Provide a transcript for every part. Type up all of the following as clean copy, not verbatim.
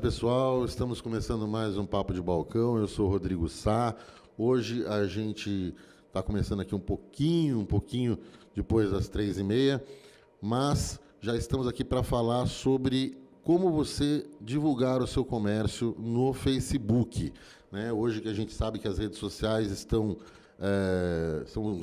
pessoal, estamos começando mais um Papo de Balcão. Eu sou o Rodrigo Sá. Hoje a gente está começando aqui um pouquinho depois das 3h30, mas já estamos aqui para falar sobre como você divulgar o seu comércio no Facebook, né? Hoje que a gente sabe que as redes sociais são um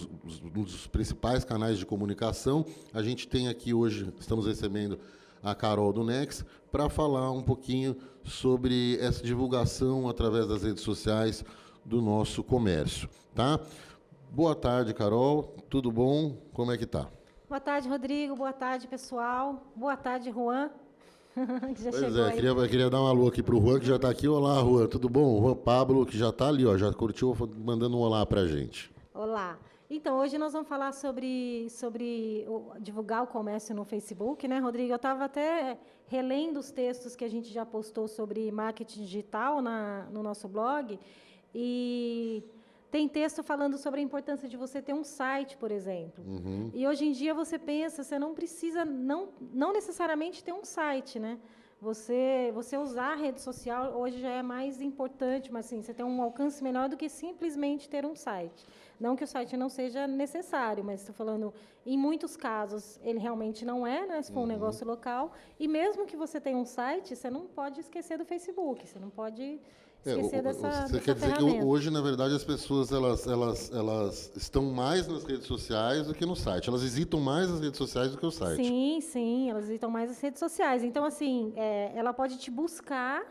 dos principais canais de comunicação, a gente tem aqui hoje, estamos recebendo a Carol do Nex, para falar um pouquinho sobre essa divulgação através das redes sociais do nosso comércio, tá? Boa tarde, Carol. Tudo bom? Como é que tá? Boa tarde, Rodrigo. Boa tarde, pessoal. Boa tarde, Juan, que já chegou aí. Queria dar um alô aqui para o Juan, que já está aqui. Olá, Juan, tudo bom? O Juan Pablo, que já está ali, ó, já curtiu, mandando um olá para a gente. Olá. Então, hoje nós vamos falar sobre divulgar o comércio no Facebook, né, Rodrigo? Eu estava até relendo os textos que a gente já postou sobre marketing digital no nosso blog, e tem texto falando sobre a importância de você ter um site, por exemplo. Uhum. E hoje em dia você pensa, você não precisa, não necessariamente ter um site, né? Você usar a rede social hoje já é mais importante, mas assim, você tem um alcance melhor do que simplesmente ter um site. Não que o site não seja necessário, mas estou falando, em muitos casos, ele realmente não é, né, se for um negócio local. E mesmo que você tenha um site, você não pode esquecer do Facebook, você não pode esquecer Você quer dizer que hoje, na verdade, as pessoas elas estão mais nas redes sociais do que no site. Elas visitam mais as redes sociais do que o site. Sim, elas visitam mais as redes sociais. Então, assim, ela pode te buscar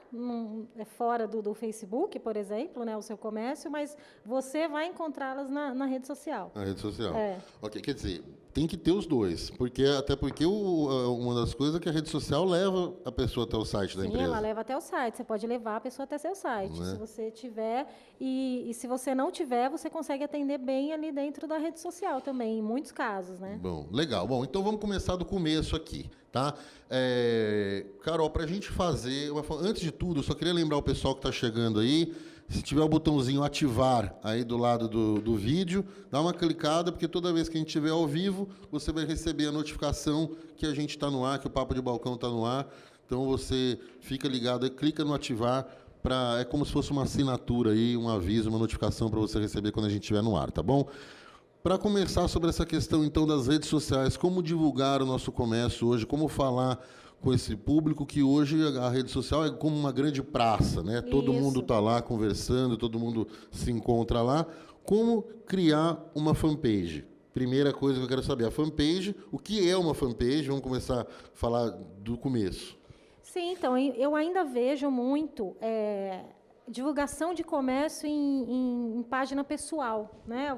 fora do Facebook, por exemplo, né, o seu comércio, mas você vai encontrá-las na rede social. Na rede social. É. Ok, quer dizer, tem que ter os dois, até porque uma das coisas é que a rede social leva a pessoa até o site da empresa. Sim, ela leva até o site. Você pode levar a pessoa até seu site, né? Se você tiver. E se você não tiver, você consegue atender bem ali dentro da rede social também, em muitos casos, né? Bom, legal. Bom, então vamos começar do começo aqui, tá? Carol, para a gente fazer... Antes de tudo, eu só queria lembrar o pessoal que está chegando aí, se tiver o botãozinho ativar aí do lado do vídeo, dá uma clicada, porque toda vez que a gente estiver ao vivo, você vai receber a notificação que a gente está no ar, que o Papo de Balcão está no ar. Então você fica ligado, clica no ativar, é como se fosse uma assinatura aí, um aviso, uma notificação para você receber quando a gente estiver no ar, tá bom? Para começar sobre essa questão, então, das redes sociais, como divulgar o nosso comércio hoje, como falar com esse público, que hoje a rede social é como uma grande praça, né? Todo mundo está lá conversando, todo mundo se encontra lá. Como criar uma fanpage? Primeira coisa que eu quero saber, a fanpage, o que é uma fanpage? Vamos começar a falar do começo. Sim, então, eu ainda vejo muito divulgação de comércio em página pessoal, né?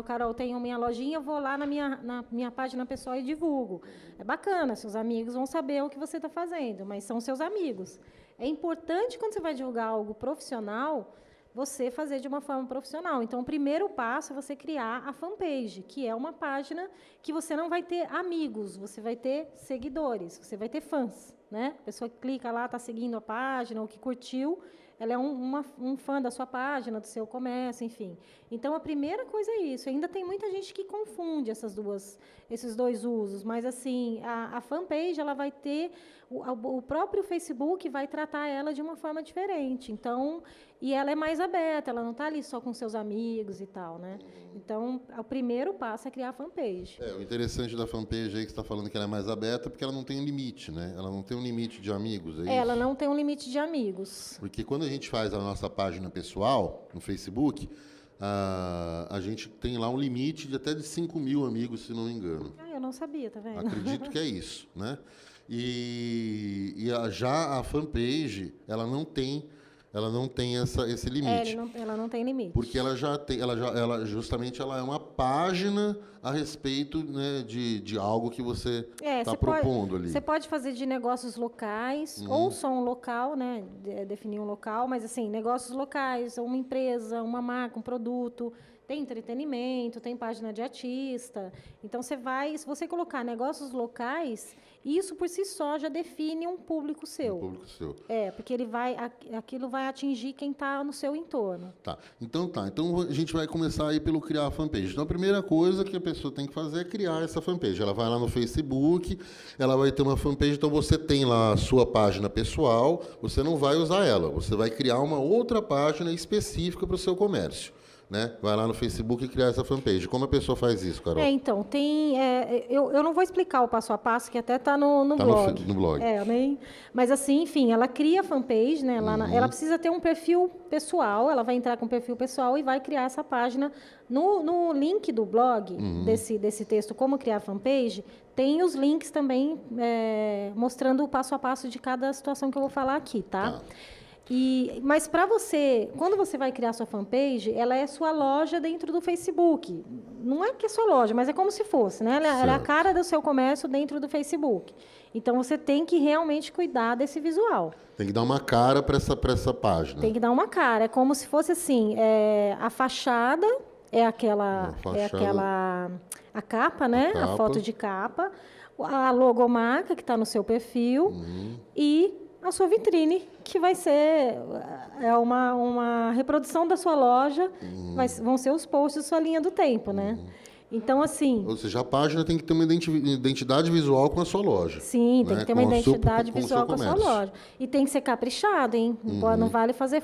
Carol, tenho minha lojinha, eu vou lá na minha página pessoal e divulgo. É bacana, seus amigos vão saber o que você está fazendo, mas são seus amigos. É importante, quando você vai divulgar algo profissional, você fazer de uma forma profissional. Então, o primeiro passo é você criar a fanpage, que é uma página que você não vai ter amigos, você vai ter seguidores, você vai ter fãs, né? A pessoa que clica lá, está seguindo a página, ou que curtiu, ela é um fã da sua página, do seu comércio, enfim. Então, a primeira coisa é isso. Ainda tem muita gente que confunde esses dois usos, mas, assim, a fanpage, ela vai ter... O próprio Facebook vai tratar ela de uma forma diferente. Então, e ela é mais aberta, ela não está ali só com seus amigos e tal, né? Então, o primeiro passo é criar a fanpage. O interessante da fanpage aí que você está falando que ela é mais aberta, porque ela não tem um limite, né? Ela não tem um limite de amigos, Ela não tem um limite de amigos. Porque quando a gente faz a nossa página pessoal no Facebook, a gente tem lá um limite de até de 5.000 amigos, se não me engano. Eu não sabia, tá vendo? Acredito que é isso, né? Já a fanpage, ela não tem esse limite. Ela não tem limite. Porque ela justamente ela é uma página a respeito, né, de algo que você está propondo ali. Você pode fazer de negócios locais, ou só um local, né, definir um local, mas assim, negócios locais, ou uma empresa, uma marca, um produto. Tem entretenimento, tem página de artista. Então, se você colocar negócios locais, isso por si só já define um público seu. Um público seu. Porque aquilo vai atingir quem está no seu entorno. Então a gente vai começar aí pelo criar a fanpage. Então, a primeira coisa que a pessoa tem que fazer é criar essa fanpage. Ela vai lá no Facebook, ela vai ter uma fanpage, então você tem lá a sua página pessoal, você não vai usar ela, você vai criar uma outra página específica para o seu comércio. Né? Vai lá no Facebook e criar essa fanpage. Como a pessoa faz isso, Carol? Então, eu não vou explicar o passo a passo, que até está no blog. No blog. Mas, assim, enfim, ela cria a fanpage, né? Ela precisa ter um perfil pessoal, ela vai entrar com o perfil pessoal e vai criar essa página. No link do blog, desse texto, como criar a fanpage, tem os links também mostrando o passo a passo de cada situação que eu vou falar aqui, tá? Mas quando você vai criar sua fanpage, ela é sua loja dentro do Facebook. Não é que é sua loja, mas é como se fosse, né? Ela é a cara do seu comércio dentro do Facebook. Então, você tem que realmente cuidar desse visual. Tem que dar uma cara para essa página. Tem que dar uma cara. É como se fosse assim, a fachada a capa, né? A foto de capa, a logomarca que está no seu perfil e a sua vitrine, que vai ser uma reprodução da sua loja, vão ser os posts da sua linha do tempo, né? Então, assim... Ou seja, a página tem que ter uma identidade visual com a sua loja. Sim, tem que ter uma identidade visual com a sua loja. E tem que ser caprichado, hein? Não vale fazer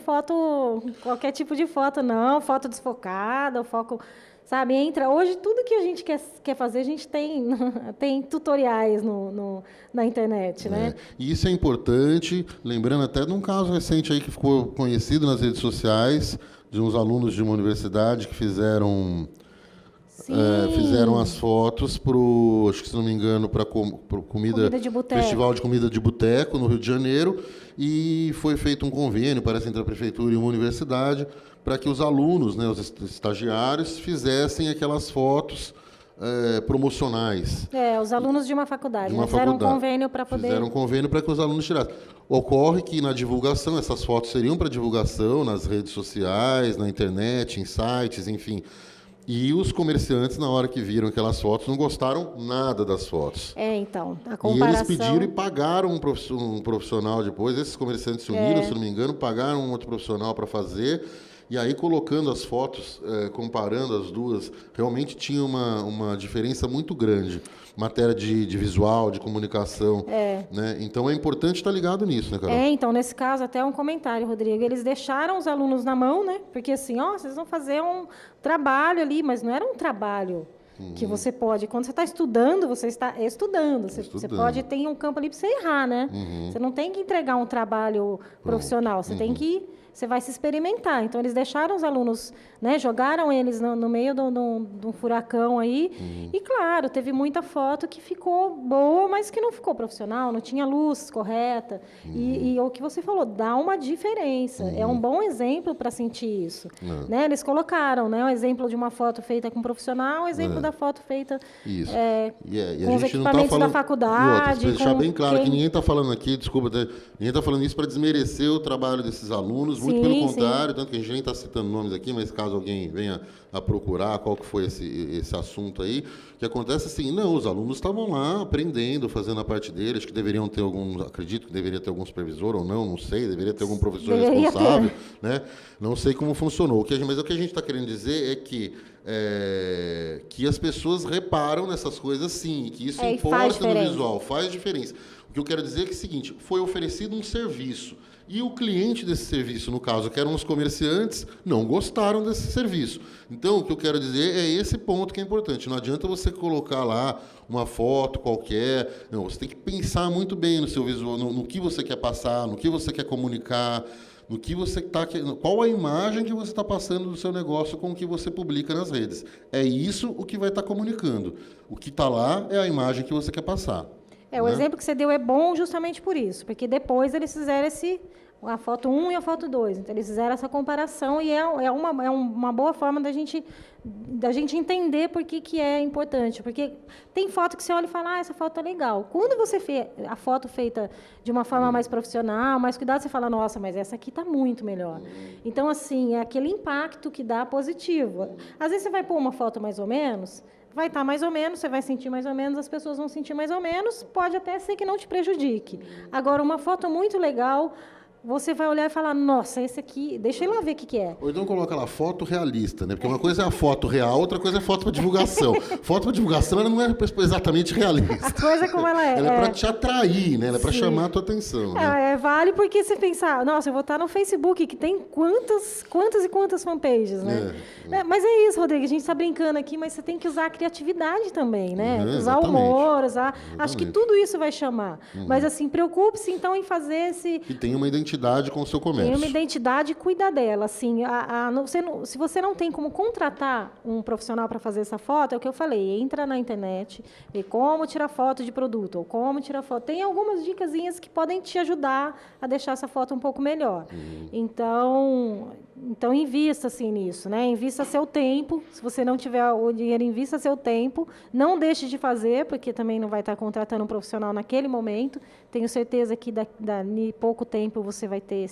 qualquer tipo de foto, não. Foto desfocada, foco... Sabe, hoje tudo que a gente quer fazer, a gente tem tutoriais na internet, né? E isso é importante, lembrando até de um caso recente aí que ficou conhecido nas redes sociais, de uns alunos de uma universidade que fizeram as fotos acho que se não me engano, para comida de boteco. Festival de comida de boteco no Rio de Janeiro, e foi feito um convênio, parece, entre a prefeitura e uma universidade, para que os alunos, né, os estagiários, fizessem aquelas fotos promocionais. Os alunos de uma faculdade. Fizeram um convênio para poder... Fizeram um convênio para que os alunos tirassem. Ocorre que na divulgação, essas fotos seriam para divulgação nas redes sociais, na internet, em sites, enfim. E os comerciantes, na hora que viram aquelas fotos, não gostaram nada das fotos. Então, a comparação... E eles pediram e pagaram um profissional depois. Esses comerciantes se uniram, se não me engano, pagaram um outro profissional para fazer. E aí, colocando as fotos, comparando as duas, realmente tinha uma diferença muito grande. Matéria de visual, de comunicação. Né? Então, é importante estar ligado nisso, né, Carol? Então, nesse caso, até um comentário, Rodrigo. Eles deixaram os alunos na mão, né? Porque assim, vocês vão fazer um trabalho ali, mas não era um trabalho que você pode... Quando você está estudando, você está estudando. Você pode ter um campo ali para você errar, né? Você não tem que entregar um trabalho profissional. Você tem que... Você vai se experimentar. Então, eles deixaram os alunos, né, jogaram eles no meio de um furacão aí. E, claro, teve muita foto que ficou boa, mas que não ficou profissional, não tinha luz correta. E o que você falou, dá uma diferença. É um bom exemplo para sentir isso. Né? Eles colocaram, né, um exemplo de uma foto feita com um profissional, um exemplo da foto feita com os equipamentos da faculdade. Para deixar bem claro que ninguém está falando aqui, desculpa, ninguém está falando isso para desmerecer o trabalho desses alunos. Muito pelo contrário, tanto que a gente nem está citando nomes aqui, mas caso alguém venha a procurar qual que foi esse assunto aí, o que acontece assim, os alunos estavam lá aprendendo, fazendo a parte deles, acho que deveriam ter acredito que deveria ter algum supervisor ou não sei, deveria ter algum professor responsável, né? Não sei como funcionou, mas o que a gente está querendo dizer é que as pessoas reparam nessas coisas sim, que isso importa no visual, faz diferença. O que eu quero dizer é que é o seguinte, foi oferecido um serviço, e o cliente desse serviço, no caso, que eram os comerciantes, não gostaram desse serviço. Então, o que eu quero dizer é esse ponto que é importante. Não adianta você colocar lá uma foto qualquer. Não, você tem que pensar muito bem no seu visual, no que você quer passar, no que você quer comunicar, no que você qual a imagem que você está passando do seu negócio com o que você publica nas redes. É isso o que vai estar comunicando. O que está lá é a imagem que você quer passar. O né? exemplo que você deu é bom justamente por isso, porque depois eles fizeram a foto 1 e a foto 2. Então, eles fizeram essa comparação e é uma boa forma da gente entender por que é importante. Porque tem foto que você olha e fala, essa foto é legal. Quando você vê a foto feita de uma forma mais profissional, mais cuidada, você fala, nossa, mas essa aqui está muito melhor. Então, assim, é aquele impacto que dá positivo. Às vezes você vai pôr uma foto mais ou menos, vai estar mais ou menos, você vai sentir mais ou menos, as pessoas vão sentir mais ou menos, pode até ser que não te prejudique. Agora, uma foto muito legal, você vai olhar e falar, nossa, esse aqui, deixa eu lá ver o que é. Ou então coloca lá, foto realista, né? Porque uma coisa é a foto real, outra coisa é foto para divulgação. Foto para divulgação, ela não é exatamente realista. A coisa como ela é. Ela é para te atrair, né? Ela é para chamar a tua atenção, né? Vale porque você pensar, nossa, eu vou estar no Facebook, que tem quantas e quantas fanpages, né? Mas é isso, Rodrigo, a gente está brincando aqui, mas você tem que usar a criatividade também, né? Usar o humor, acho que tudo isso vai chamar. Mas, assim, preocupe-se, então, em fazer esse... E tem uma identidade com o seu comércio. Tem uma identidade e cuida dela. Assim, se você não tem como contratar um profissional para fazer essa foto, é o que eu falei, entra na internet, vê como tirar foto de produto, ou como tirar foto. Tem algumas dicasinhas que podem te ajudar a deixar essa foto um pouco melhor. Então invista assim, nisso, né? Invista seu tempo. Se você não tiver o dinheiro, invista seu tempo. Não deixe de fazer, porque também não vai estar contratando um profissional naquele momento. Tenho certeza que daqui pouco tempo você vai ter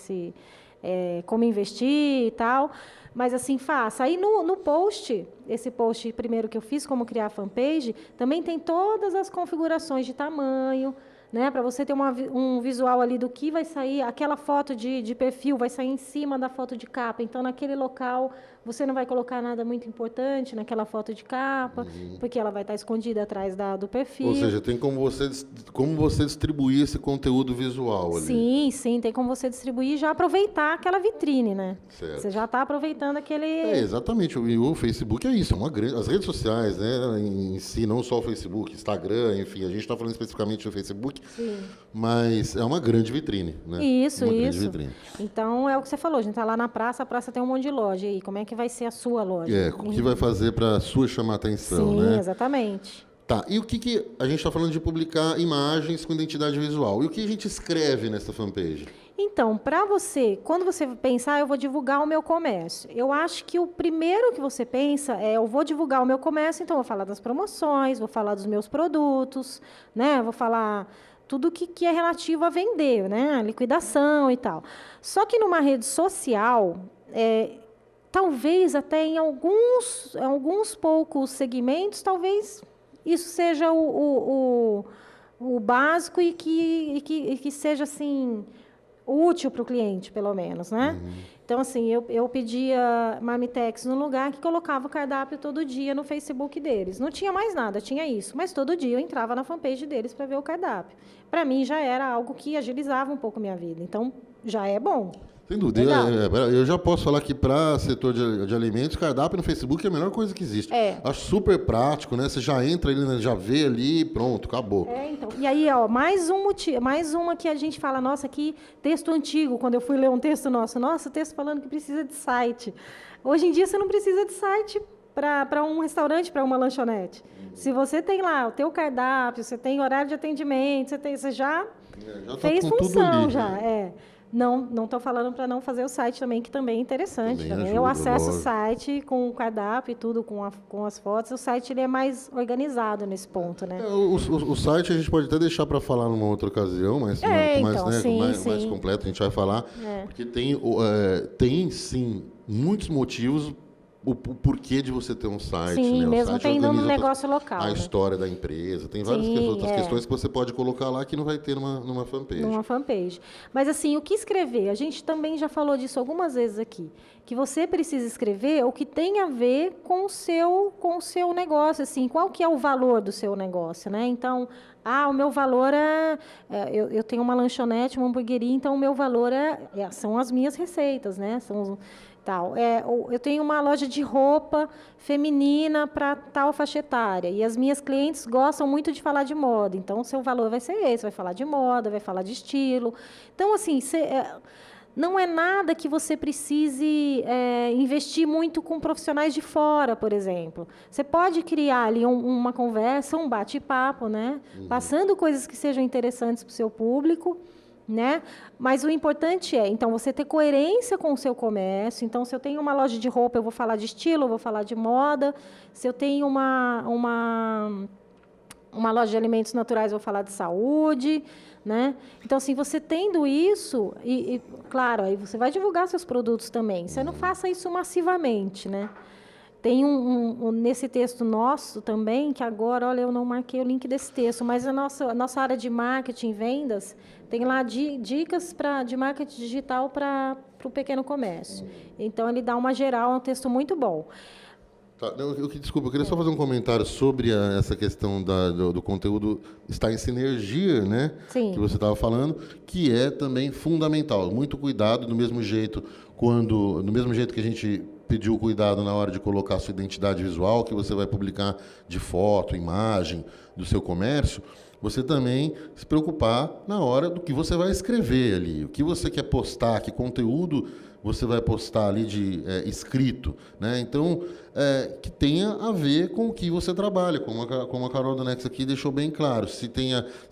como investir e tal. Mas, assim, faça. Aí, no post, esse post primeiro que eu fiz, como criar a fanpage, também tem todas as configurações de tamanho, né, para você ter um visual ali do que vai sair. Aquela foto de perfil vai sair em cima da foto de capa. Então, naquele local, você não vai colocar nada muito importante naquela foto de capa, porque ela vai estar escondida atrás do perfil. Ou seja, tem como você distribuir esse conteúdo visual ali. Sim, tem como você distribuir e já aproveitar aquela vitrine, né? Certo. Você já está aproveitando aquele... Exatamente. O Facebook é isso, as redes sociais, né, em si, não só o Facebook, Instagram, enfim, a gente está falando especificamente do Facebook, mas é uma grande vitrine, né? Isso. Grande vitrine. Então, é o que você falou, a gente está lá na praça, a praça tem um monte de loja. E aí, como é que vai ser a sua loja? O que vai fazer para a sua chamar a atenção, né? Sim, exatamente. Tá, e o que a gente está falando de publicar imagens com identidade visual? E o que a gente escreve nessa fanpage? Então, quando você pensar, eu vou divulgar o meu comércio. Eu acho que o primeiro que você pensa eu vou divulgar o meu comércio, então eu vou falar das promoções, vou falar dos meus produtos, né? Vou falar tudo que é relativo a vender, né? Liquidação e tal. Só que numa rede social, talvez até em alguns poucos segmentos, talvez isso seja o básico e que seja, assim, útil para o cliente, pelo menos, né? Então, assim, eu pedia Marmitex num lugar que colocava o cardápio todo dia no Facebook deles. Não tinha mais nada, tinha isso. Mas todo dia eu entrava na fanpage deles para ver o cardápio. Para mim, já era algo que agilizava um pouco a minha vida. Então, já é bom. Sem dúvida. Eu já posso falar que para setor de alimentos, cardápio no Facebook é a melhor coisa que existe. Acho super prático, né? Você já entra ali, já vê ali, pronto, acabou. Então. E aí, mais uma que a gente fala, nossa, que texto antigo, quando eu fui ler um texto nosso texto falando que precisa de site. Hoje em dia, você não precisa de site para um restaurante, para uma lanchonete. Se você tem lá o teu cardápio, você tem horário de atendimento, você já fez função, já. Não estou falando para não fazer o site também, que também é interessante. Também. Eu acesso o site com o cardápio e tudo, com as fotos. O site ele é mais organizado nesse ponto, né? O site a gente pode até deixar para falar numa outra ocasião, mas mais completo a gente vai falar. Porque tem, sim, muitos motivos o porquê de você ter um site. Sim, né? mesmo tendo um negócio local. A história da empresa. Tem várias outras questões que você pode colocar lá que não vai ter numa fanpage. Numa fanpage. Mas, assim, o que escrever? A gente também já falou disso algumas vezes aqui. Que você precisa escrever o que tem a ver com o seu negócio. Assim, qual que é o valor do seu negócio, né? Então, o meu valor eu tenho uma lanchonete, uma hamburgueria, então o meu valor são as minhas receitas, né? Tal. Eu tenho uma loja de roupa feminina para tal faixa etária, e as minhas clientes gostam muito de falar de moda, então o seu valor vai ser esse, vai falar de moda, vai falar de estilo. Então, assim, não é nada que você precise investir muito com profissionais de fora, por exemplo. Você pode criar ali uma conversa, um bate-papo, né? Passando coisas que sejam interessantes para o seu público, né? Mas o importante é, então, você ter coerência com o seu comércio. Então, se eu tenho uma loja de roupa, eu vou falar de estilo, eu vou falar de moda. Se eu tenho uma loja de alimentos naturais, eu vou falar de saúde, né? Então, assim, você tendo isso, claro, aí você vai divulgar seus produtos também. Você não faça isso massivamente, né? Tem nesse texto nosso também, que agora, olha, eu não marquei o link desse texto, mas a nossa área de marketing e vendas tem lá dicas de marketing digital para o pequeno comércio. Então, ele dá uma geral, é um texto muito bom. Tá, desculpa, eu queria só fazer um comentário sobre essa questão do conteúdo estar em sinergia, né? Sim. Que você estava falando, que é também fundamental. Muito cuidado, do mesmo jeito que a gente pediu cuidado na hora de colocar a sua identidade visual, que você vai publicar de foto, imagem do seu comércio, você também se preocupar na hora do que você vai escrever ali, o que você quer postar, que conteúdo você vai postar ali de escrito, né? Então, que tenha a ver com o que você trabalha, como a Carol do Nex aqui deixou bem claro. Se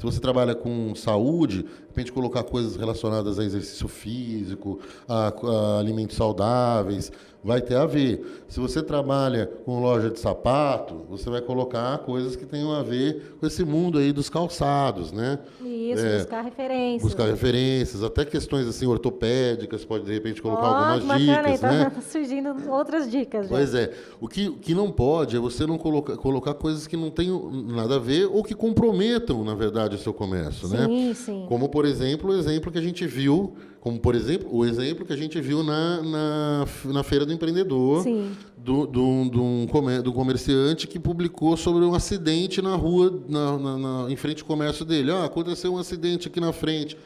você trabalha com saúde, de repente colocar coisas relacionadas a exercício físico, a alimentos saudáveis, vai ter a ver. Se você trabalha com loja de sapato, você vai colocar coisas que tenham a ver com esse mundo aí dos calçados, né? Isso, buscar referências. Buscar referências, até questões assim ortopédicas, pode de repente colocar algumas dicas, né? Tá surgindo outras dicas. Pois é. O que não pode é você não colocar coisas que não tenham nada a ver ou que comprometam, na verdade, o seu comércio, né? Sim, sim. Como, por exemplo, o exemplo que a gente viu na Feira do Empreendedor, do comerciante que publicou sobre um acidente na rua, em frente ao comércio dele. Aconteceu um acidente aqui na frente.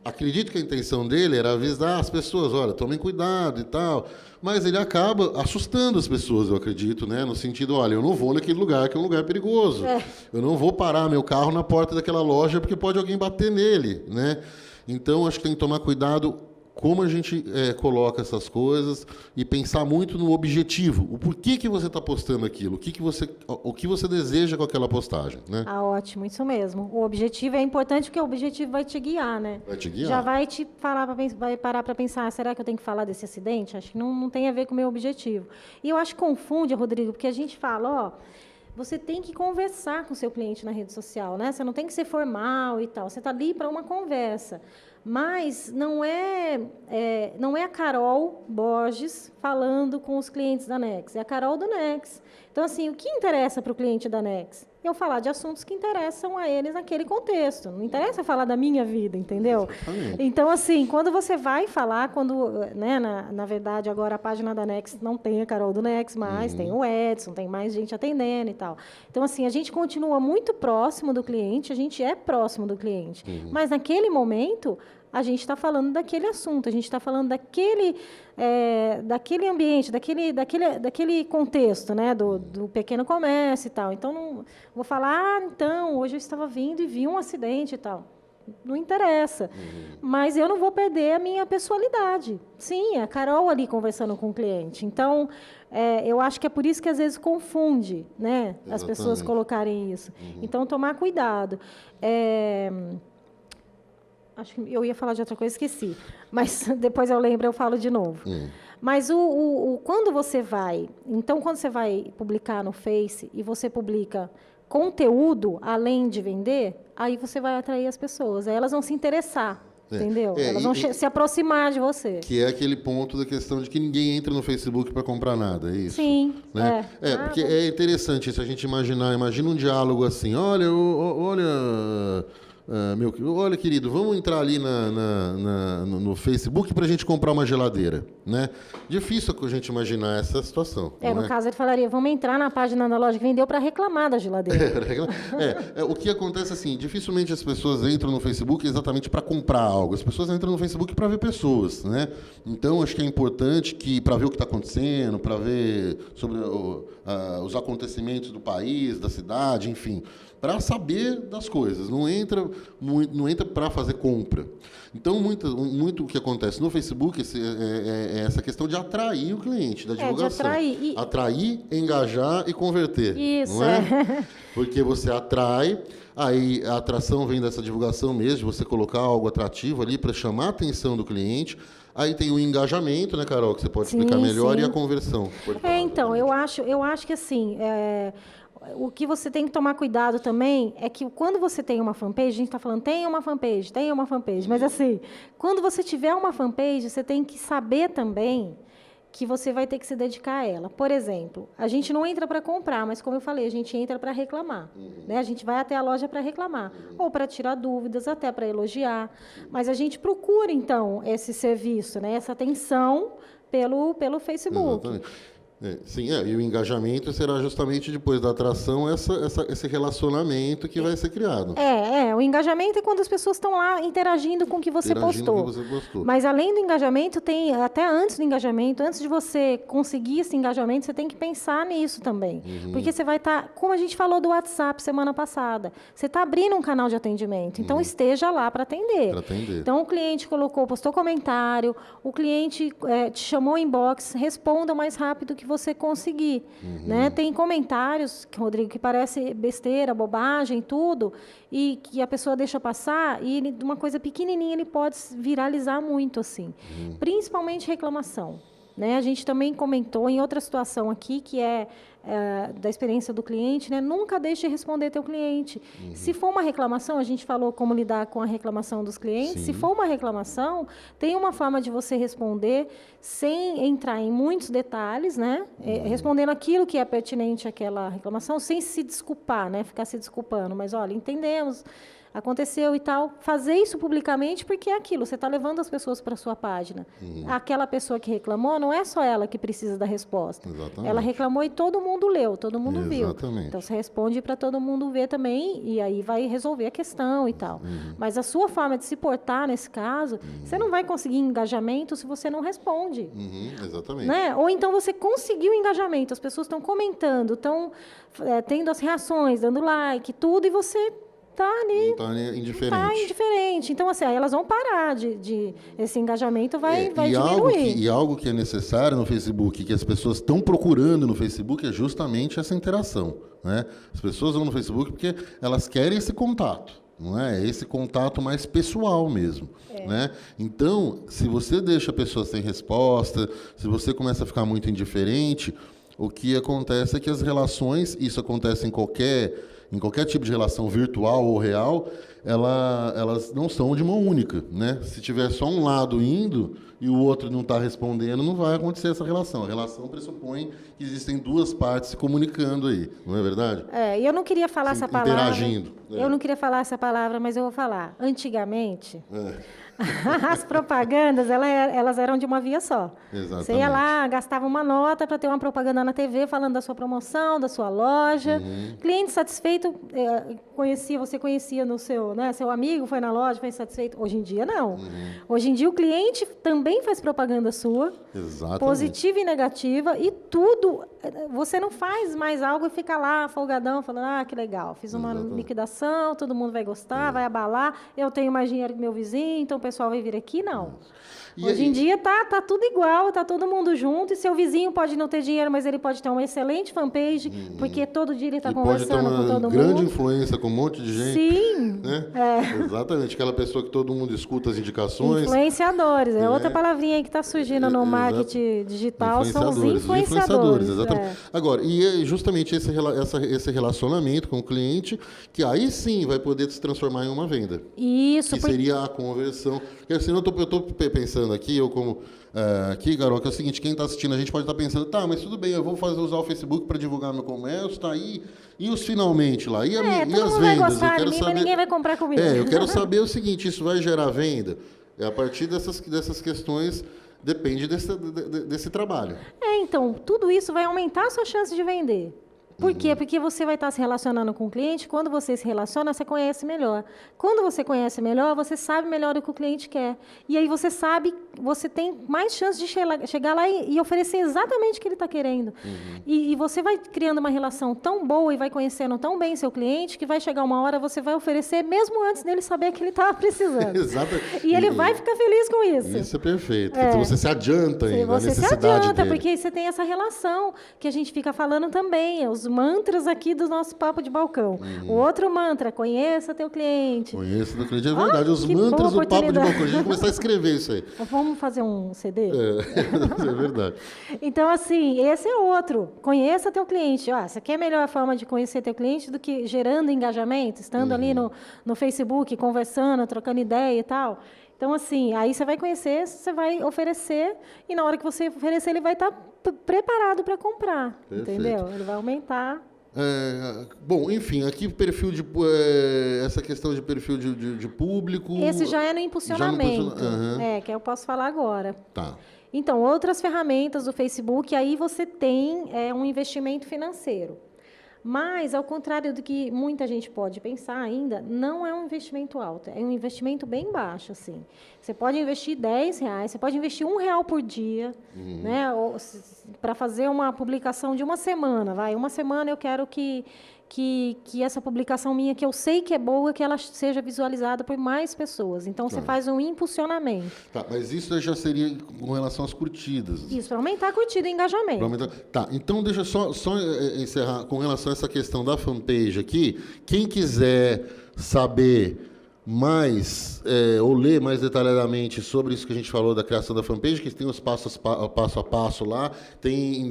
Acredito que a intenção dele era avisar as pessoas, olha, tomem cuidado e tal. Mas ele acaba assustando as pessoas, eu acredito, né? No sentido, olha, eu não vou naquele lugar que é um lugar perigoso. Eu não vou parar meu carro na porta daquela loja porque pode alguém bater nele, né? Então, acho que tem que tomar cuidado como a gente coloca essas coisas e pensar muito no objetivo. O porquê que você está postando aquilo, o que você deseja com aquela postagem, né? Ótimo, isso mesmo. O objetivo é importante porque o objetivo vai te guiar, né? Vai te guiar. Já vai te vai parar para pensar, será que eu tenho que falar desse acidente? Acho que não tem a ver com o meu objetivo. E eu acho que confunde, Rodrigo, porque a gente fala, você tem que conversar com o seu cliente na rede social, né? Você não tem que ser formal e tal. Você está ali para uma conversa. Mas não é a Carol Borges falando com os clientes da Nex, é a Carol do Nex. Então, assim, o que interessa para o cliente da Nex? Eu falar de assuntos que interessam a eles naquele contexto. Não interessa falar da minha vida, entendeu? Exatamente. Então, assim, quando você vai falar, né, na verdade, agora a página da Nex não tem a Carol do Nex mais, tem o Edson, tem mais gente atendendo e tal. Então, assim, a gente continua muito próximo do cliente, a gente é próximo do cliente. Mas, naquele momento, a gente está falando daquele assunto, a gente está falando daquele ambiente, daquele contexto, né, do pequeno comércio e tal. Então, não vou falar, então, hoje eu estava vindo e vi um acidente e tal. Não interessa. Mas eu não vou perder a minha pessoalidade. Sim, é a Carol ali conversando com o cliente. Então, eu acho que é por isso que, às vezes, confunde, né, as pessoas colocarem isso. Então, tomar cuidado. Acho que eu ia falar de outra coisa, esqueci. Mas depois eu lembro, eu falo de novo. Mas quando você vai publicar no Face e você publica conteúdo, além de vender, aí você vai atrair as pessoas. Aí elas vão se interessar, entendeu? Elas vão se aproximar de você. Que é aquele ponto da questão de que ninguém entra no Facebook para comprar nada, é isso? Sim. Né? Porque é interessante se a gente imagina um diálogo assim, olha, olha, querido, vamos entrar ali no Facebook para a gente comprar uma geladeira, né? Difícil a gente imaginar essa situação. No caso, ele falaria, vamos entrar na página da loja que vendeu para reclamar da geladeira. O que acontece assim, dificilmente as pessoas entram no Facebook exatamente para comprar algo. As pessoas entram no Facebook para ver pessoas, né? Então, acho que é importante que, para ver o que está acontecendo, para ver sobre os acontecimentos do país, da cidade, enfim, para saber das coisas. Não entra não entra para fazer compra. Então, muito o que acontece no Facebook é essa questão de atrair o cliente, da divulgação. De atrair. Atrair, engajar e converter. Isso, não é? Porque você atrai, aí a atração vem dessa divulgação mesmo, de você colocar algo atrativo ali para chamar a atenção do cliente. Aí tem o engajamento, né, Carol, que você pode explicar melhor, e a conversão. Então, eu acho que assim, o que você tem que tomar cuidado também é que quando você tem uma fanpage, a gente está falando, tenha uma fanpage, mas assim, quando você tiver uma fanpage, você tem que saber também que você vai ter que se dedicar a ela. Por exemplo, a gente não entra para comprar, mas como eu falei, a gente entra para reclamar. Né? A gente vai até a loja para reclamar, ou para tirar dúvidas, até para elogiar. Mas a gente procura, então, esse serviço, né? Essa atenção pelo Facebook. Exatamente. Sim, e o engajamento será justamente depois da atração esse relacionamento que vai ser criado. O engajamento é quando as pessoas estão lá interagindo com o que você postou. Mas além do engajamento, tem até antes do engajamento, antes de você conseguir esse engajamento, você tem que pensar nisso também. Porque você vai estar, como a gente falou do WhatsApp semana passada, você está abrindo um canal de atendimento, então esteja lá para atender. Então o cliente postou comentário, o cliente te chamou em inbox, responda o mais rápido que você conseguir. Né? Tem comentários, Rodrigo, que parece besteira, bobagem, tudo, e que a pessoa deixa passar, e uma coisa pequenininha ele pode viralizar muito, assim. Principalmente reclamação. Né? A gente também comentou em outra situação aqui, que da experiência do cliente, né? Nunca deixe de responder teu cliente. Se for uma reclamação, a gente falou como lidar com a reclamação dos clientes. Sim. Se for uma reclamação, tem uma forma de você responder sem entrar em muitos detalhes, né? Respondendo aquilo que é pertinente àquela reclamação, sem se desculpar, né? Ficar se desculpando. Mas, olha, entendemos, aconteceu e tal. Fazer isso publicamente, porque é aquilo, você está levando as pessoas para a sua página. Aquela pessoa que reclamou, não é só ela que precisa da resposta. Exatamente. Ela reclamou e todo mundo leu, todo mundo viu. Então, você responde para todo mundo ver também, e aí vai resolver a questão e tal. Mas a sua forma de se portar, nesse caso, você não vai conseguir engajamento se você não responde. Exatamente. Né? Ou então você conseguiu engajamento, as pessoas estão comentando, estão tendo as reações, dando like, tudo, e você está ali. Está indiferente. Então, assim, aí elas vão parar esse engajamento vai diminuir. Algo que é necessário no Facebook, que as pessoas estão procurando no Facebook, é justamente essa interação. Né? As pessoas vão no Facebook porque elas querem esse contato. Não é? Esse contato mais pessoal mesmo. Né? Então, se você deixa a pessoa sem resposta, se você começa a ficar muito indiferente, o que acontece é que as relações, isso acontece em qualquer tipo de relação virtual ou real, elas não são de mão única, né? Se tiver só um lado indo e o outro não está respondendo, não vai acontecer essa relação. A relação pressupõe que existem duas partes se comunicando aí, não é verdade? E eu não queria falar essa palavra. Interagindo. Eu não queria falar essa palavra, mas eu vou falar. Antigamente, as propagandas, elas eram de uma via só. Exatamente. Você ia lá, gastava uma nota para ter uma propaganda na TV falando da sua promoção, da sua loja. Cliente satisfeito, você conhecia no seu, né? Seu amigo foi na loja, foi satisfeito. Hoje em dia, não. Hoje em dia, o cliente também faz propaganda sua. Exatamente. Positiva e negativa, e tudo. Você não faz mais algo e fica lá folgadão, falando, que legal, fiz uma liquidação, todo mundo vai gostar, vai abalar, eu tenho mais dinheiro que meu vizinho, então o pessoal vai vir aqui, não. Hoje em dia tá tudo igual, tá todo mundo junto, e seu vizinho pode não ter dinheiro, mas ele pode ter uma excelente fanpage, porque todo dia ele está conversando com todo mundo. Pode ter uma grande influência com um monte de gente. Sim. Né? Exatamente, aquela pessoa que todo mundo escuta as indicações. Influenciadores, outra palavrinha aí que está surgindo no marketing digital, são os influenciadores. Exatamente. Agora, e é justamente esse relacionamento com o cliente, que aí sim vai poder se transformar em uma venda. Isso. Que seria a conversão. Porque assim, eu estou pensando aqui, aqui, Carol, que é o seguinte, quem está assistindo a gente pode estar pensando, mas tudo bem, eu vou usar o Facebook para divulgar meu comércio, tá aí, e os finalmente lá, e as vendas? Vai gostar de mim, mas ninguém vai comprar comigo. Eu quero saber o seguinte, isso vai gerar venda? A partir dessas questões, depende desse trabalho. Então, tudo isso vai aumentar a sua chance de vender. Por quê? Porque você vai estar se relacionando com o cliente, quando você se relaciona, você conhece melhor. Quando você conhece melhor, você sabe melhor o que o cliente quer. E aí você sabe, você tem mais chance de chegar lá e oferecer exatamente o que ele está querendo. E você vai criando uma relação tão boa e vai conhecendo tão bem seu cliente, que vai chegar uma hora, você vai oferecer mesmo antes dele saber que ele estava precisando. Exato. E ele vai ficar feliz com isso. Isso é perfeito. Então você se adianta ainda, Você a se necessidade adianta, dele. porque você tem essa relação que a gente fica falando também, os mantras aqui do nosso papo de balcão. O outro mantra, conheça teu cliente. Conheço do cliente, é verdade. Os que mantras boa do papo de oportunidade. balcão. A gente vai começar a escrever isso aí. Vamos fazer um CD? É verdade. Então, assim, esse é outro. Conheça teu cliente. Você quer melhor forma de conhecer teu cliente do que gerando engajamento, estando ali no Facebook, conversando, trocando ideia e tal? Então, assim, aí você vai conhecer, você vai oferecer, e na hora que você oferecer, ele vai estar preparado para comprar, entendeu? Ele vai aumentar. Bom, enfim, aqui perfil de essa questão de perfil de público. Esse já é no impulsionamento, Uhum. que eu posso falar agora. Tá. Então, outras ferramentas do Facebook, aí você tem um investimento financeiro. Mas, ao contrário do que muita gente pode pensar ainda, não é um investimento alto, é um investimento bem baixo, assim. Você pode investir R$10, você pode investir R$1 por dia, né, para fazer uma publicação de uma semana. Uma semana eu quero que essa publicação minha, que eu sei que é boa, que ela seja visualizada por mais pessoas. Então, você faz um impulsionamento. Tá, mas isso já seria com relação às curtidas. Isso, para aumentar a curtida e engajamento. Tá, então deixa só encerrar com relação a essa questão da fanpage aqui. Quem quiser saber mais, ou ler mais detalhadamente sobre isso que a gente falou da criação da fanpage, que tem os passo a passo lá, tem,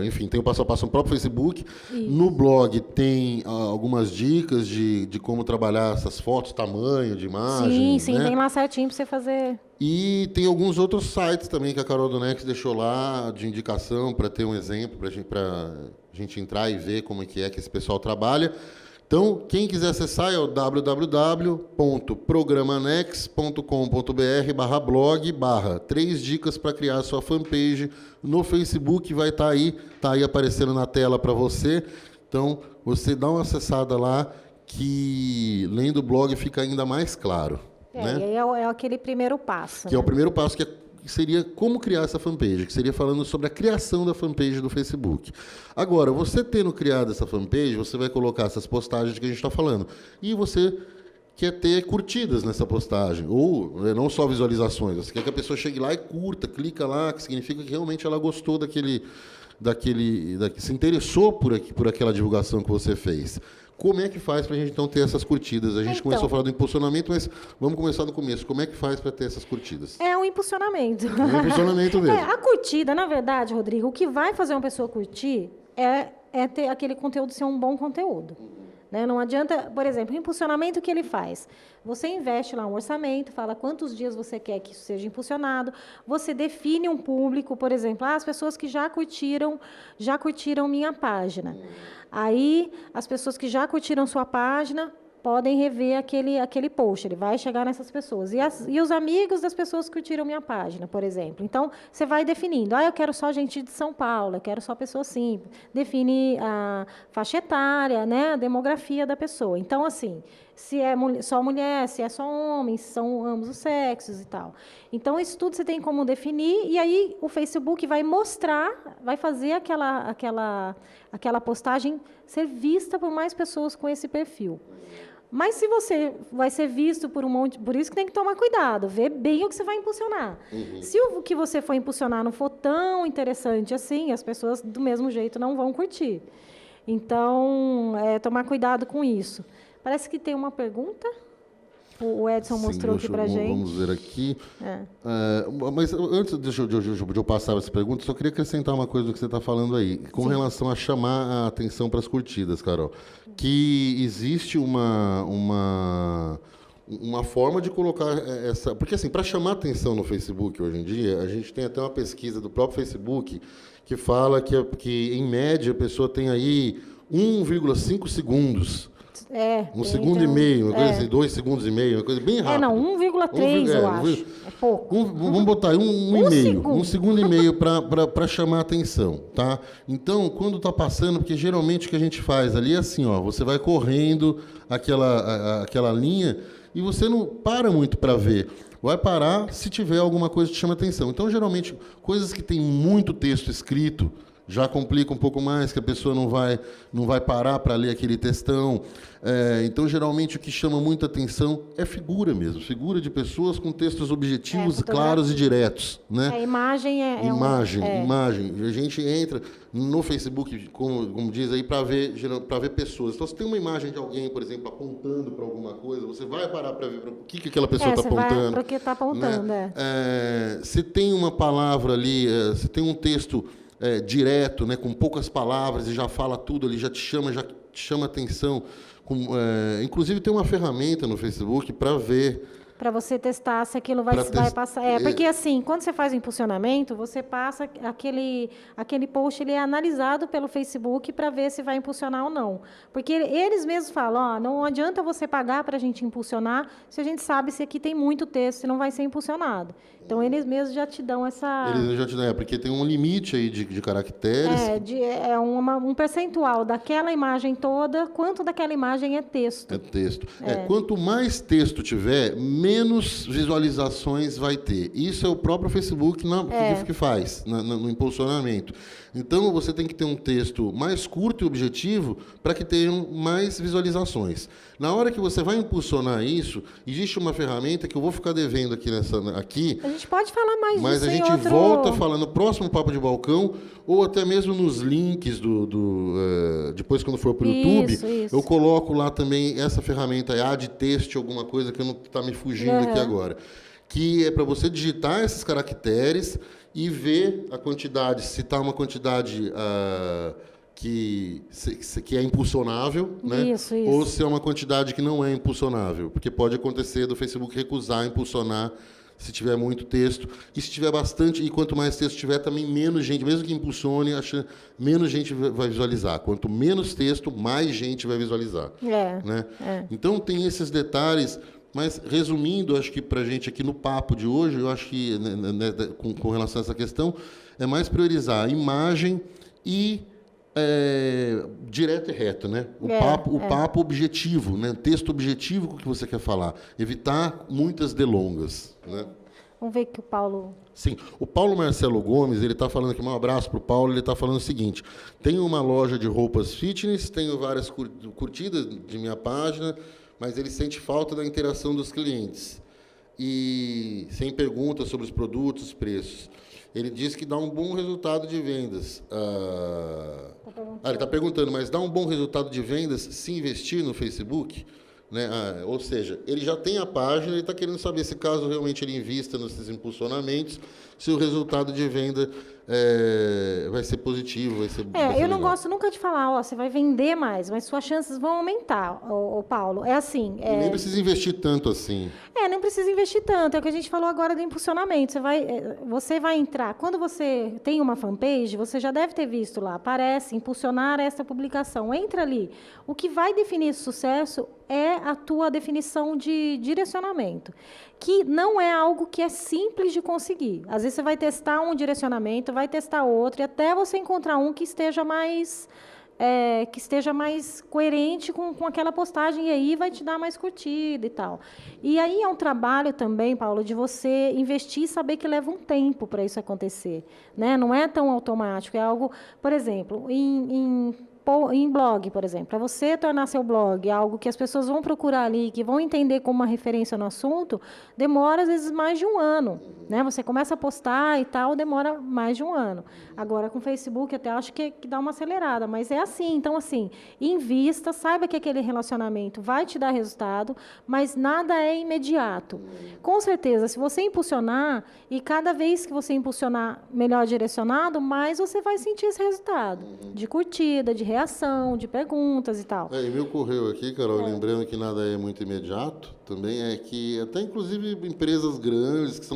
enfim, tem o passo a passo no próprio Facebook. Isso. No blog tem algumas dicas de como trabalhar essas fotos, tamanho de imagem. Sim, né? Tem lá certinho para você fazer. E tem alguns outros sites também que a Carol do Next deixou lá de indicação para ter um exemplo, para a gente entrar e ver como é que esse pessoal trabalha. Então, quem quiser acessar é o www.programanex.com.br/blog/ 3 dicas para criar a sua fanpage no Facebook. Vai estar aí aparecendo na tela para você. Então, você dá uma acessada lá que, lendo o blog, fica ainda mais claro. Né? É aquele primeiro passo. Que é o primeiro passo, que seria como criar essa fanpage, que seria falando sobre a criação da fanpage do Facebook. Agora, você tendo criado essa fanpage, você vai colocar essas postagens que a gente está falando. E você quer ter curtidas nessa postagem, ou não só visualizações, você quer que a pessoa chegue lá e curta, clica lá, que significa que realmente ela gostou se interessou por aquela divulgação que você fez. Como é que faz para a gente, então, ter essas curtidas? A gente começou a falar do impulsionamento, mas vamos começar do começo. Como é que faz para ter essas curtidas? É um impulsionamento. É um impulsionamento mesmo. A curtida, na verdade, Rodrigo, o que vai fazer uma pessoa curtir é ter aquele conteúdo ser um bom conteúdo. Né? Não adianta, por exemplo, o impulsionamento que ele faz. Você investe lá um orçamento, fala quantos dias você quer que isso seja impulsionado, você define um público, por exemplo, as pessoas que já curtiram minha página. Aí, as pessoas que já curtiram sua página podem rever aquele post, ele vai chegar nessas pessoas. E os amigos das pessoas que curtiram minha página, por exemplo. Então, você vai definindo. Eu quero só gente de São Paulo, eu quero só pessoa simples. Define a faixa etária, né, a demografia da pessoa. Então, assim, se é só mulher, se é só homem, se são ambos os sexos e tal. Então, isso tudo você tem como definir, e aí o Facebook vai mostrar, vai fazer aquela postagem ser vista por mais pessoas com esse perfil. Mas se você vai ser visto por por isso que tem que tomar cuidado, ver bem o que você vai impulsionar. Se o que você for impulsionar não for tão interessante assim, as pessoas do mesmo jeito não vão curtir. Então, tomar cuidado com isso. Parece que tem uma pergunta. O Edson mostrou aqui para a gente. Vamos ver aqui. Mas antes de eu passar essa pergunta, só queria acrescentar uma coisa do que você está falando aí, com relação a chamar a atenção para as curtidas, Carol. Que existe uma forma de colocar essa... Porque, assim, para chamar atenção no Facebook hoje em dia, a gente tem até uma pesquisa do próprio Facebook que fala que em média, a pessoa tem aí 1,5 segundos Um segundo e meio, uma coisa assim, 2 segundos e meio, uma coisa bem rápida. Não, 1,3 eu acho. É pouco. Vamos botar aí um e meio, segundo. um segundo e meio para chamar a atenção, tá? Então, quando está passando, porque geralmente o que a gente faz ali é assim, ó, você vai correndo aquela linha e você não para muito para ver. Vai parar se tiver alguma coisa que te chama atenção. Então, geralmente, coisas que tem muito texto escrito já complica um pouco mais, que a pessoa não vai parar para ler aquele textão. Então, geralmente, o que chama muita atenção é figura mesmo, figura de pessoas com textos objetivos, claros e diretos. Né? A imagem Imagem. A gente entra no Facebook, como diz aí, para ver pessoas. Então, se tem uma imagem de alguém, por exemplo, apontando para alguma coisa, você vai parar para ver para o que aquela pessoa está apontando. Para o que está apontando, né? Se tem uma palavra ali, se tem um texto direto, né, com poucas palavras e já fala tudo ali, já te chama atenção. Inclusive tem uma ferramenta no Facebook para ver. Para você testar se aquilo vai passar. Porque assim, quando você faz o impulsionamento, você passa aquele post, ele é analisado pelo Facebook para ver se vai impulsionar ou não. Porque eles mesmos falam, não adianta você pagar para a gente impulsionar se a gente sabe se aqui tem muito texto e não vai ser impulsionado. Então, eles mesmos já te dão essa... Eles já te dão, porque tem um limite aí de caracteres. Um percentual daquela imagem toda, quanto daquela imagem é texto. É texto. Quanto mais texto tiver, menos visualizações vai ter. Isso é o próprio Facebook que faz no impulsionamento. Então, você tem que ter um texto mais curto e objetivo para que tenham mais visualizações. Na hora que você vai impulsionar isso, existe uma ferramenta que eu vou ficar devendo aqui. A gente pode falar mais disso. Mas a gente volta a falar no próximo Papo de Balcão, ou até mesmo nos links depois, quando for para o YouTube, eu coloco lá também essa ferramenta, Add Text, alguma coisa que não está me fugindo aqui agora. Que é para você digitar esses caracteres e ver a quantidade, se está uma quantidade que é impulsionável, né? Isso. Ou se é uma quantidade que não é impulsionável. Porque pode acontecer do Facebook recusar impulsionar se tiver muito texto. E se tiver bastante, e quanto mais texto tiver, também menos gente, mesmo que impulsione, menos gente vai visualizar. Quanto menos texto, mais gente vai visualizar. Né? Então, tem esses detalhes. Mas, resumindo, acho que para a gente aqui no papo de hoje, eu acho que, com relação a essa questão, é mais priorizar a imagem e direto e reto, né? O papo objetivo, né? Texto objetivo com o que você quer falar. Evitar muitas delongas, né? Vamos ver que o Paulo... Sim, o Paulo Marcelo Gomes, ele está falando aqui, um abraço para o Paulo, ele está falando o seguinte: tenho uma loja de roupas fitness, tenho várias curtidas de minha página, mas ele sente falta da interação dos clientes e sem perguntas sobre os produtos, os preços. Ele diz que dá um bom resultado de vendas. Ele está perguntando, mas dá um bom resultado de vendas se investir no Facebook? Né? Ou seja, ele já tem a página, ele está querendo saber se caso realmente ele invista nesses impulsionamentos, se o resultado de venda vai ser positivo, vai ser eu não gosto nunca de falar, você vai vender mais, mas suas chances vão aumentar, Paulo. É assim... Nem precisa investir tanto assim. Nem precisa investir tanto. É o que a gente falou agora do impulsionamento. Você vai entrar... Quando você tem uma fanpage, você já deve ter visto lá, aparece, impulsionar essa publicação. Entra ali. O que vai definir esse sucesso é a tua definição de direcionamento, que não é algo que é simples de conseguir. Às vezes você vai testar um direcionamento, vai testar outro, e até você encontrar um que esteja mais coerente com aquela postagem, e aí vai te dar mais curtida e tal. E aí é um trabalho também, Paulo, de você investir e saber que leva um tempo para isso acontecer, né? Não é tão automático, é algo, por exemplo, em blog, por exemplo, para você tornar seu blog algo que as pessoas vão procurar ali, que vão entender como uma referência no assunto, demora, às vezes, mais de um ano. Né? Você começa a postar e tal, demora mais de um ano. Agora, com o Facebook, até acho que dá uma acelerada, mas é assim. Então, assim, invista, saiba que aquele relacionamento vai te dar resultado, mas nada é imediato. Com certeza, se você impulsionar, e cada vez que você impulsionar melhor direcionado, mais você vai sentir esse resultado de curtida, de reação, de perguntas e tal. E me ocorreu aqui, Carol, lembrando que nada é muito imediato, também é que até inclusive empresas grandes que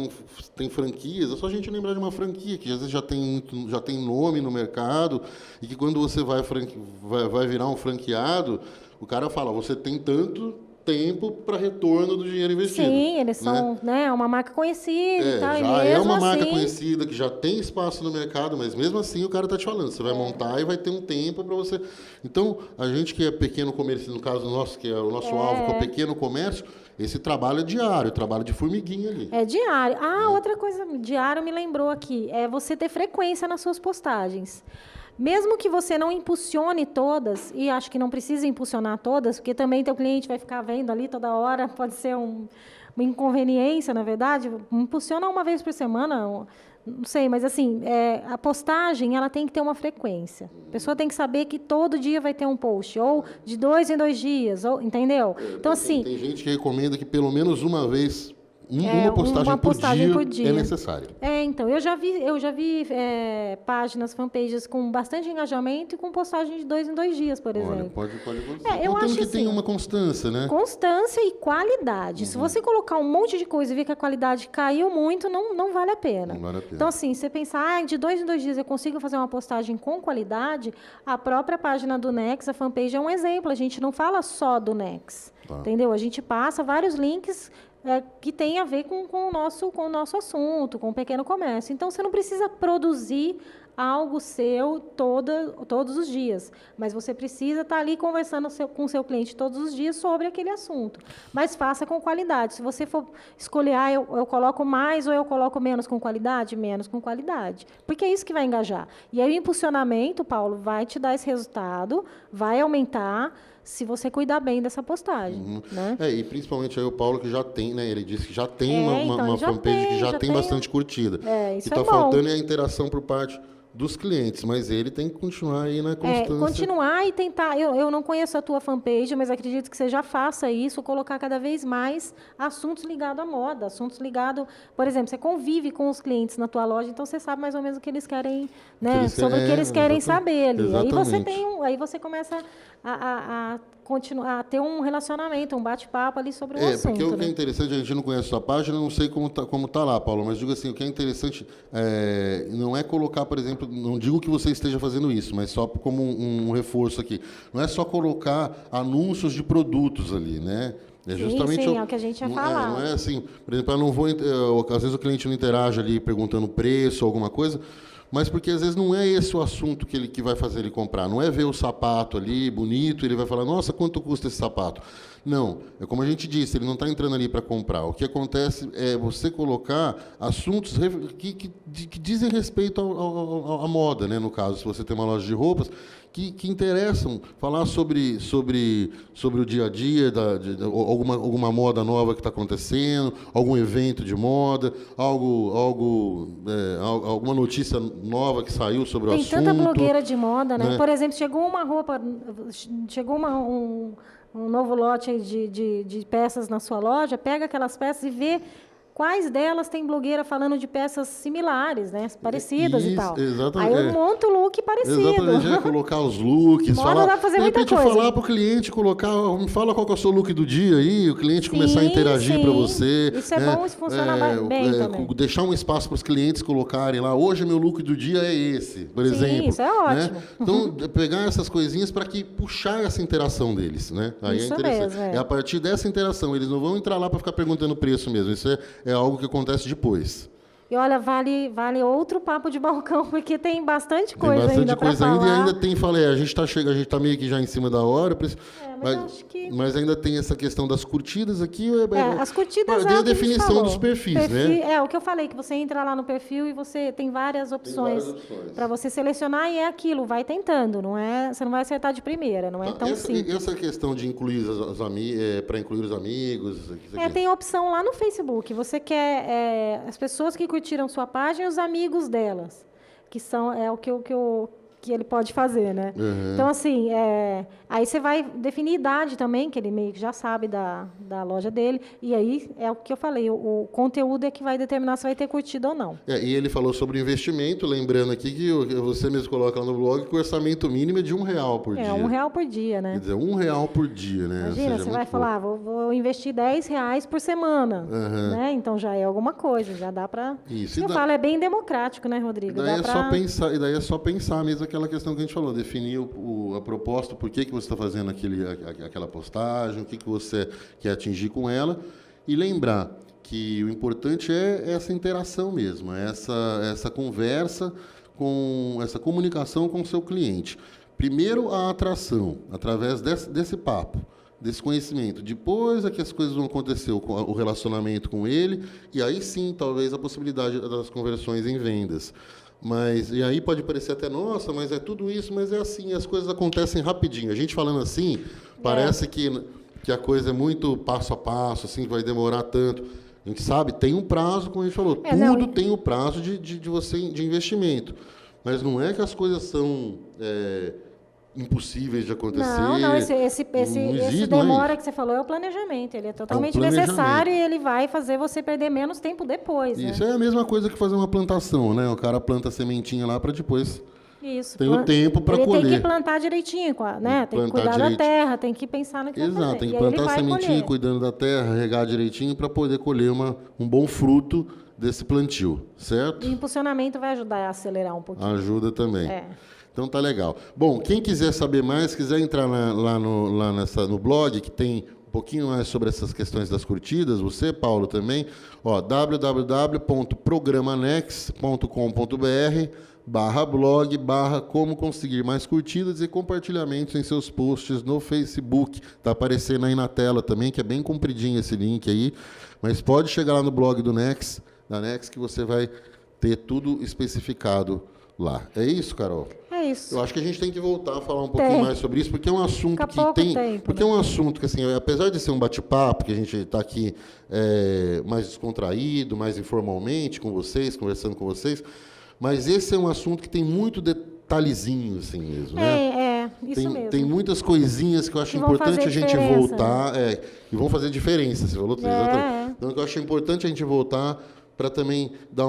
têm franquias, é só a gente lembrar de uma franquia que às vezes já tem nome no mercado, e que quando você vai virar um franqueado, O cara fala, você tem tanto tempo para retorno do dinheiro investido. Sim, eles são, né, uma marca conhecida e tal. Já e mesmo é uma marca assim, conhecida, que já tem espaço no mercado, mas mesmo assim o cara está te falando, você vai montar e vai ter um tempo para você... Então, a gente que é pequeno comércio, no caso nosso, que é o nosso alvo, que é o pequeno comércio, esse trabalho é diário, trabalho de formiguinha ali. é diário. Ah, outra coisa, diário me lembrou aqui, é você ter frequência nas suas postagens. Mesmo que você não impulsione todas, e acho que não precisa impulsionar todas, porque também teu cliente vai ficar vendo ali toda hora, pode ser uma inconveniência, na verdade, impulsiona uma vez por semana, não sei, mas assim, a postagem ela tem que ter uma frequência. A pessoa tem que saber que todo dia vai ter um post, ou de 2 em 2 dias, ou, entendeu? Então, assim... Tem gente que recomenda que pelo menos uma vez... Uma postagem por dia é necessária. Então, eu já vi páginas, fanpages com bastante engajamento e com postagem de 2 em 2 dias, por exemplo. Olha, pode acontecer. Eu acho que assim, tem uma constância, né? Constância e qualidade. Se você colocar um monte de coisa e ver que a qualidade caiu muito, não vale a pena. Não vale a pena. Então, assim, você pensar, de 2 em 2 dias eu consigo fazer uma postagem com qualidade, a própria página do Nex, a fanpage, é um exemplo. A gente não fala só do Nex, entendeu? A gente passa vários links que tem a ver com o nosso assunto, com o pequeno comércio. Então, você não precisa produzir algo seu todos os dias, mas você precisa estar ali conversando com o seu cliente todos os dias sobre aquele assunto. Mas faça com qualidade. Se você for escolher, eu coloco mais ou eu coloco menos com qualidade, menos com qualidade. Porque é isso que vai engajar. E aí o impulsionamento, Paulo, vai te dar esse resultado, vai aumentar, se você cuidar bem dessa postagem. Né? E principalmente aí o Paulo, que já tem, né? Ele disse que já tem uma já fanpage que já tem bastante curtida. O que está faltando é a interação por parte dos clientes, mas ele tem que continuar aí na constância. Continuar e tentar. Eu não conheço a tua fanpage, mas acredito que você já faça isso, colocar cada vez mais assuntos ligados à moda, assuntos ligados... Por exemplo, você convive com os clientes na tua loja, então você sabe mais ou menos o que eles querem, né? Sobre o que eles querem saber ali. Aí você começa a continuar a ter um relacionamento, um bate-papo ali sobre o assunto. Porque o que é interessante, a gente não conhece a sua página, não sei como tá lá, Paulo, mas digo assim, o que é interessante não é colocar, por exemplo, não digo que você esteja fazendo isso, mas só como um reforço aqui, não é só colocar anúncios de produtos ali, né? É justamente sim, é o que a gente ia falar. Não é assim, por exemplo, eu não vou, às vezes o cliente não interage ali perguntando preço ou alguma coisa, mas porque às vezes não é esse o assunto que vai fazer ele comprar. Não é ver o sapato ali bonito, ele vai falar, nossa, quanto custa esse sapato? Não, é como a gente disse, ele não está entrando ali para comprar. O que acontece é você colocar assuntos que dizem respeito à moda, né? No caso, se você tem uma loja de roupas, que interessam, falar sobre o dia a dia, alguma moda nova que está acontecendo, algum evento de moda, alguma notícia nova que saiu sobre o assunto. Tem tanta blogueira de moda, né? Por exemplo, chegou um novo lote de peças na sua loja, pega aquelas peças e vê quais delas tem blogueira falando de peças similares, né? Parecidas e tal. Exatamente. Aí eu monto o look parecido. Exatamente, colocar os looks, dá pra fazer muita coisa. falar para o cliente, me fala qual que é o seu look do dia aí, o cliente começar a interagir para você. Isso é bom, isso funciona bem também. Deixar um espaço para os clientes colocarem lá, hoje meu look do dia é esse, por exemplo. Isso é ótimo. Né? Então, pegar essas coisinhas para puxar essa interação deles, né? Aí isso é interessante. Mesmo, é a partir dessa interação, eles não vão entrar lá para ficar perguntando o preço mesmo, isso é algo que acontece depois. E olha, vale outro papo de balcão, porque tem bastante coisa ainda para falar. E ainda tem, a gente está meio que já em cima da hora, mas ainda tem essa questão das curtidas aqui. As curtidas tem a definição dos perfis, né? É o que eu falei, que você entra lá no perfil e você tem várias opções para você selecionar e é aquilo, vai tentando, você não vai acertar de primeira, não é tão simples. E essa questão de incluir para incluir os amigos? Tem opção lá no Facebook, você quer as pessoas que curtiram sua página e os amigos delas, que são o que ele pode fazer, né? Então, assim, aí você vai definir idade também, que ele meio que já sabe da loja dele, e aí é o que eu falei, o conteúdo é que vai determinar se vai ter curtido ou não. E ele falou sobre investimento, lembrando aqui que você mesmo coloca lá no blog que o orçamento mínimo é de R$1 por dia. R$1 por dia, né? Quer dizer, R$1 por dia, né? Imagina, você vai falar, vou investir R$10 por semana, né? Então já é alguma coisa, já dá para... Isso. Eu falo, é bem democrático, né, Rodrigo? Daí é só pensar mesmo a aquela questão que a gente falou, definir a proposta, por que você está fazendo aquela postagem, o que você quer atingir com ela, e lembrar que o importante é essa interação mesmo, essa conversa, essa comunicação com o seu cliente. Primeiro, a atração, através desse papo, desse conhecimento. Depois é que as coisas vão acontecer, o relacionamento com ele, e aí sim, talvez, a possibilidade das conversões em vendas. E aí pode parecer até, nossa, mas é tudo isso, mas é assim, as coisas acontecem rapidinho. A gente falando assim, parece que a coisa é muito passo a passo, assim, vai demorar tanto. A gente sabe, tem um prazo, como a gente falou, tudo tem o prazo de investimento. Mas não é que as coisas são impossíveis de acontecer. Não, esse demora que você falou é o planejamento. Ele é totalmente necessário e ele vai fazer você perder menos tempo depois. Isso é a mesma coisa que fazer uma plantação, né? O cara planta a sementinha lá para depois... Tem o tempo para colher. Tem que plantar direitinho, né? Tem que cuidar da terra, tem que pensar no que vai fazer. Exato, tem que plantar a sementinha, cuidando da terra, regar direitinho para poder colher um bom fruto desse plantio, certo? E o impulsionamento vai ajudar a acelerar um pouquinho. Ajuda também. Então tá legal. Bom, quem quiser saber mais, quiser entrar lá no blog, que tem um pouquinho mais sobre essas questões das curtidas, você, Paulo, também, www.programanex.com.br/blog/ como conseguir mais curtidas e compartilhamentos em seus posts no Facebook. Está aparecendo aí na tela também, que é bem compridinho esse link aí, mas pode chegar lá no blog da Nex, que você vai ter tudo especificado lá. É isso, Carol? É isso. Eu acho que a gente tem que voltar a falar um pouquinho mais sobre isso, porque é um assunto porque é um assunto que, assim, apesar de ser um bate-papo, que a gente está aqui mais descontraído, mais informalmente com vocês, conversando com vocês, mas esse é um assunto que tem muito detalhezinho, assim mesmo, né? Isso mesmo. Tem muitas coisinhas que eu acho importante a gente voltar, e vão fazer diferença, você falou tudo, exatamente. Então, eu acho importante a gente voltar para também dar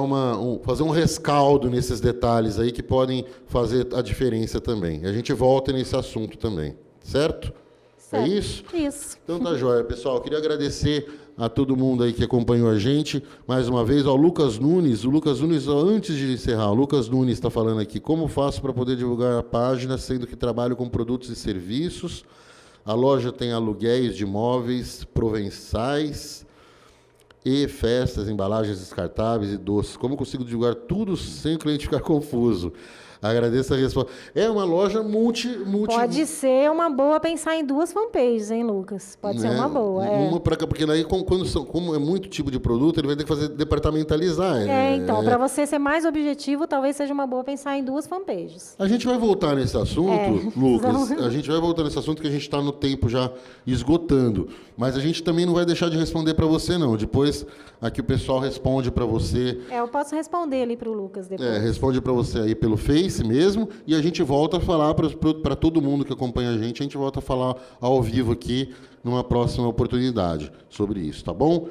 fazer um rescaldo nesses detalhes aí que podem fazer a diferença também. A gente volta nesse assunto também, certo? É isso? Isso. Então tá jóia, pessoal. Eu queria agradecer a todo mundo aí que acompanhou a gente. Mais uma vez, ao Lucas Nunes. O Lucas Nunes, antes de encerrar, o Lucas Nunes está falando aqui, como faço para poder divulgar a página, sendo que trabalho com produtos e serviços. A loja tem aluguéis de imóveis provençais e festas, embalagens descartáveis e doces. Como consigo divulgar tudo sem o cliente ficar confuso? Agradeço a resposta. É uma loja multi... Pode ser uma boa pensar em 2 fanpages, hein, Lucas? Pode ser uma boa. Uma para cá, porque daí, como é muito tipo de produto, ele vai ter que fazer departamentalizar. Então, para você ser mais objetivo, talvez seja uma boa pensar em 2 fanpages. A gente vai voltar nesse assunto, Lucas. A gente vai voltar nesse assunto que a gente está no tempo já esgotando. Mas a gente também não vai deixar de responder para você, não. Depois, aqui o pessoal responde para você. Eu posso responder ali para o Lucas depois. Responde para você aí pelo Face mesmo. E a gente volta a falar para todo mundo que acompanha a gente volta a falar ao vivo aqui numa próxima oportunidade sobre isso, tá bom?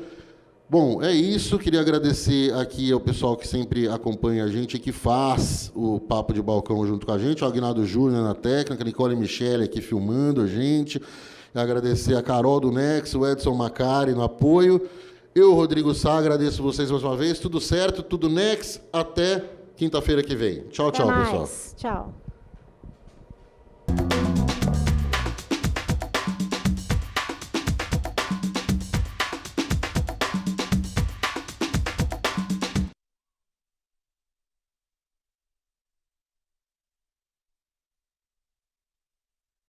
Bom, é isso. Queria agradecer aqui ao pessoal que sempre acompanha a gente e que faz o Papo de Balcão junto com a gente. O Agnaldo Júnior na técnica, a Nicole Michele aqui filmando a gente. Agradecer a Carol do Nex, o Edson Macari no apoio. Eu, Rodrigo Sá, agradeço vocês mais uma vez. Tudo certo, tudo Nex. Até quinta-feira que vem. Tchau, pessoal. Tchau.